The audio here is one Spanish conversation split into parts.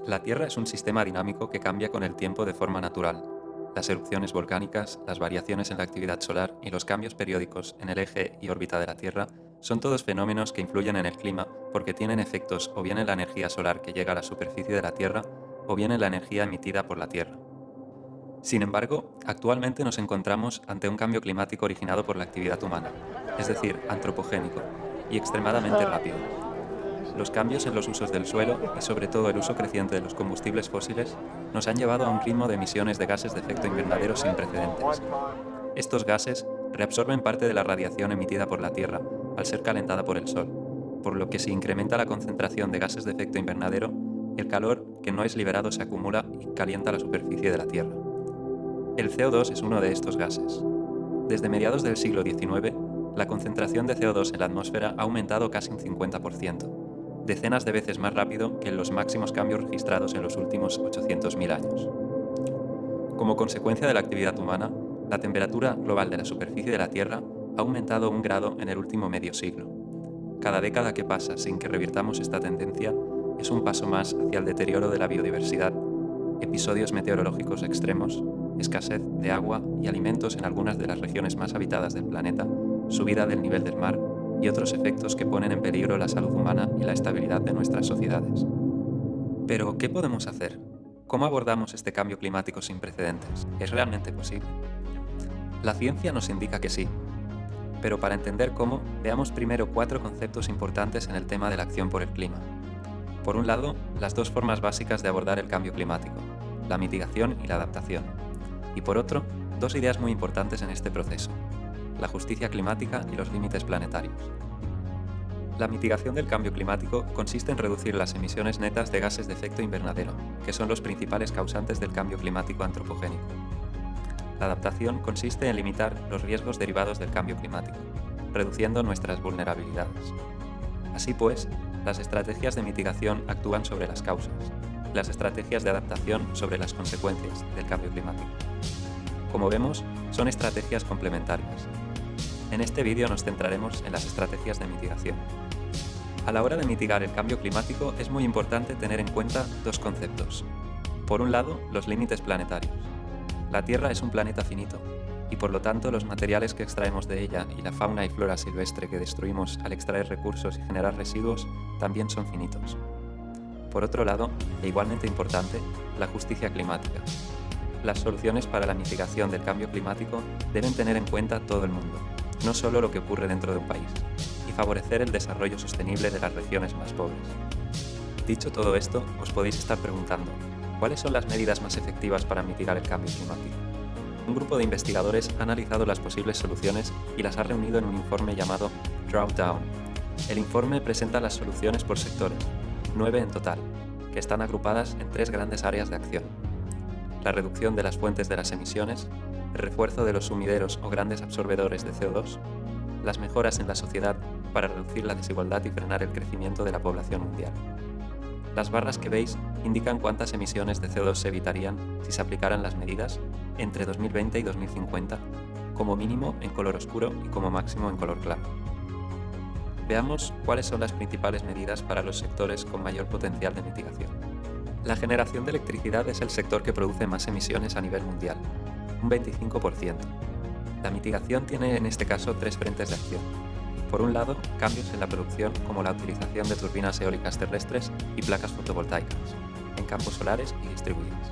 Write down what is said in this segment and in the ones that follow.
La Tierra es un sistema dinámico que cambia con el tiempo de forma natural. Las erupciones volcánicas, las variaciones en la actividad solar y los cambios periódicos en el eje y órbita de la Tierra son todos fenómenos que influyen en el clima porque tienen efectos o bien en la energía solar que llega a la superficie de la Tierra o bien en la energía emitida por la Tierra. Sin embargo, actualmente nos encontramos ante un cambio climático originado por la actividad humana, es decir, antropogénico, y extremadamente rápido. Los cambios en los usos del suelo y sobre todo el uso creciente de los combustibles fósiles nos han llevado a un ritmo de emisiones de gases de efecto invernadero sin precedentes. Estos gases reabsorben parte de la radiación emitida por la Tierra al ser calentada por el Sol, por lo que si incrementa la concentración de gases de efecto invernadero, el calor que no es liberado se acumula y calienta la superficie de la Tierra. El CO2 es uno de estos gases. Desde mediados del siglo XIX, la concentración de CO2 en la atmósfera ha aumentado casi un 50%, decenas de veces más rápido que en los máximos cambios registrados en los últimos 800.000 años. Como consecuencia de la actividad humana, la temperatura global de la superficie de la Tierra ha aumentado 1 grado en el último medio siglo. Cada década que pasa sin que revirtamos esta tendencia es un paso más hacia el deterioro de la biodiversidad, episodios meteorológicos extremos, escasez de agua y alimentos en algunas de las regiones más habitadas del planeta, subida del nivel del mar y otros efectos que ponen en peligro la salud humana y la estabilidad de nuestras sociedades. Pero, ¿qué podemos hacer? ¿Cómo abordamos este cambio climático sin precedentes? ¿Es realmente posible? La ciencia nos indica que sí, pero para entender cómo, veamos primero 4 conceptos importantes en el tema de la acción por el clima. Por un lado, las 2 formas básicas de abordar el cambio climático, la mitigación y la adaptación. Y por otro, 2 ideas muy importantes en este proceso, la justicia climática y los límites planetarios. La mitigación del cambio climático consiste en reducir las emisiones netas de gases de efecto invernadero, que son los principales causantes del cambio climático antropogénico. La adaptación consiste en limitar los riesgos derivados del cambio climático, reduciendo nuestras vulnerabilidades. Así pues, las estrategias de mitigación actúan sobre las causas, las estrategias de adaptación sobre las consecuencias del cambio climático. Como vemos, son estrategias complementarias. En este vídeo nos centraremos en las estrategias de mitigación. A la hora de mitigar el cambio climático es muy importante tener en cuenta 2 conceptos. Por un lado, los límites planetarios. La Tierra es un planeta finito, y por lo tanto los materiales que extraemos de ella y la fauna y flora silvestre que destruimos al extraer recursos y generar residuos también son finitos. Por otro lado, e igualmente importante, la justicia climática. Las soluciones para la mitigación del cambio climático deben tener en cuenta todo el mundo, no solo lo que ocurre dentro de un país, y favorecer el desarrollo sostenible de las regiones más pobres. Dicho todo esto, os podéis estar preguntando, ¿cuáles son las medidas más efectivas para mitigar el cambio climático? Un grupo de investigadores ha analizado las posibles soluciones y las ha reunido en un informe llamado Drawdown. El informe presenta las soluciones por sectores, 9 en total, que están agrupadas en 3 grandes áreas de acción: la reducción de las fuentes de las emisiones, el refuerzo de los sumideros o grandes absorbedores de CO2, las mejoras en la sociedad para reducir la desigualdad y frenar el crecimiento de la población mundial. Las barras que veis indican cuántas emisiones de CO2 se evitarían si se aplicaran las medidas entre 2020 y 2050, como mínimo en color oscuro y como máximo en color claro. Veamos cuáles son las principales medidas para los sectores con mayor potencial de mitigación. La generación de electricidad es el sector que produce más emisiones a nivel mundial, un 25%. La mitigación tiene en este caso 3 frentes de acción. Por un lado, cambios en la producción como la utilización de turbinas eólicas terrestres y placas fotovoltaicas, en campos solares y distribuidas.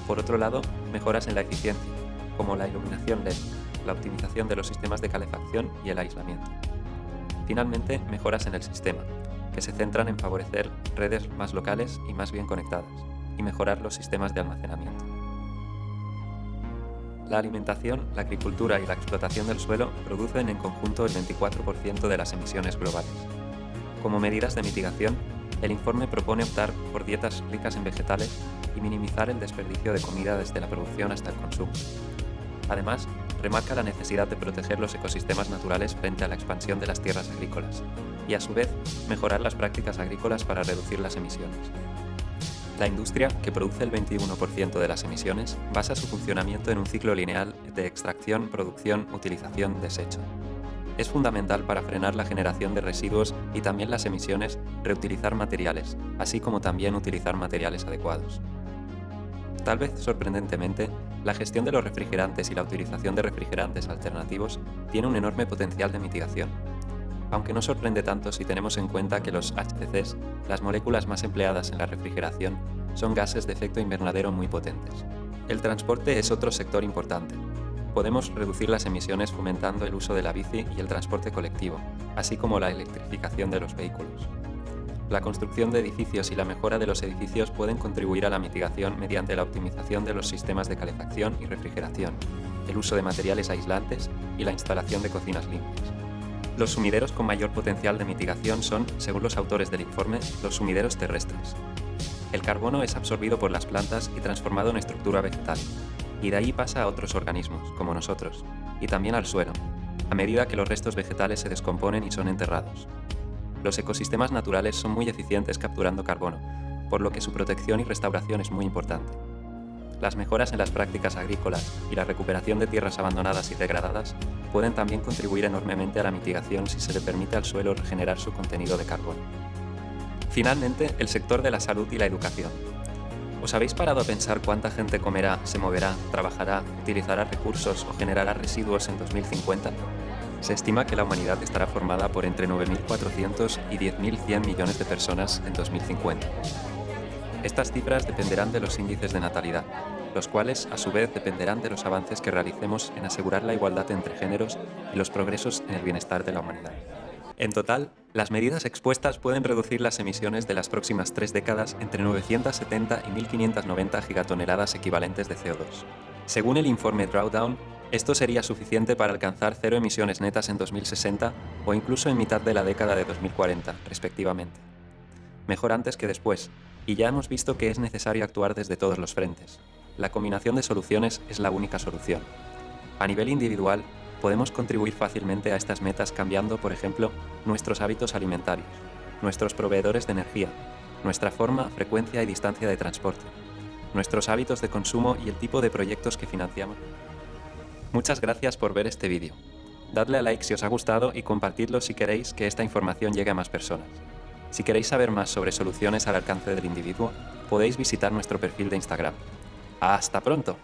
Por otro lado, mejoras en la eficiencia, como la iluminación LED, la optimización de los sistemas de calefacción y el aislamiento. Finalmente, mejoras en el sistema, que se centran en favorecer redes más locales y más bien conectadas, y mejorar los sistemas de almacenamiento. La alimentación, la agricultura y la explotación del suelo producen en conjunto el 24% de las emisiones globales. Como medidas de mitigación, el informe propone optar por dietas ricas en vegetales y minimizar el desperdicio de comida desde la producción hasta el consumo. Además, remarca la necesidad de proteger los ecosistemas naturales frente a la expansión de las tierras agrícolas y, a su vez, mejorar las prácticas agrícolas para reducir las emisiones. La industria, que produce el 21% de las emisiones, basa su funcionamiento en un ciclo lineal de extracción, producción, utilización, desecho. Es fundamental para frenar la generación de residuos y también las emisiones reutilizar materiales, así como también utilizar materiales adecuados. Tal vez sorprendentemente, la gestión de los refrigerantes y la utilización de refrigerantes alternativos tiene un enorme potencial de mitigación. Aunque no sorprende tanto si tenemos en cuenta que los HCCs, las moléculas más empleadas en la refrigeración, son gases de efecto invernadero muy potentes. El transporte es otro sector importante. Podemos reducir las emisiones fomentando el uso de la bici y el transporte colectivo, así como la electrificación de los vehículos. La construcción de edificios y la mejora de los edificios pueden contribuir a la mitigación mediante la optimización de los sistemas de calefacción y refrigeración, el uso de materiales aislantes y la instalación de cocinas limpias. Los sumideros con mayor potencial de mitigación son, según los autores del informe, los sumideros terrestres. El carbono es absorbido por las plantas y transformado en estructura vegetal, y de ahí pasa a otros organismos, como nosotros, y también al suelo, a medida que los restos vegetales se descomponen y son enterrados. Los ecosistemas naturales son muy eficientes capturando carbono, por lo que su protección y restauración es muy importante. Las mejoras en las prácticas agrícolas y la recuperación de tierras abandonadas y degradadas pueden también contribuir enormemente a la mitigación si se le permite al suelo regenerar su contenido de carbono. Finalmente, el sector de la salud y la educación. ¿Os habéis parado a pensar cuánta gente comerá, se moverá, trabajará, utilizará recursos o generará residuos en 2050? Se estima que la humanidad estará formada por entre 9.400 y 10.100 millones de personas en 2050. Estas cifras dependerán de los índices de natalidad, los cuales a su vez dependerán de los avances que realicemos en asegurar la igualdad entre géneros y los progresos en el bienestar de la humanidad. En total, las medidas expuestas pueden reducir las emisiones de las próximas 3 décadas entre 970 y 1.590 gigatoneladas equivalentes de CO2. Según el informe Drawdown, esto sería suficiente para alcanzar cero emisiones netas en 2060 o incluso en mitad de la década de 2040, respectivamente. Mejor antes que después, y ya hemos visto que es necesario actuar desde todos los frentes. La combinación de soluciones es la única solución. A nivel individual, podemos contribuir fácilmente a estas metas cambiando, por ejemplo, nuestros hábitos alimentarios, nuestros proveedores de energía, nuestra forma, frecuencia y distancia de transporte, nuestros hábitos de consumo y el tipo de proyectos que financiamos. Muchas gracias por ver este vídeo. Dadle a like si os ha gustado y compartidlo si queréis que esta información llegue a más personas. Si queréis saber más sobre soluciones al alcance del individuo, podéis visitar nuestro perfil de Instagram. ¡Hasta pronto!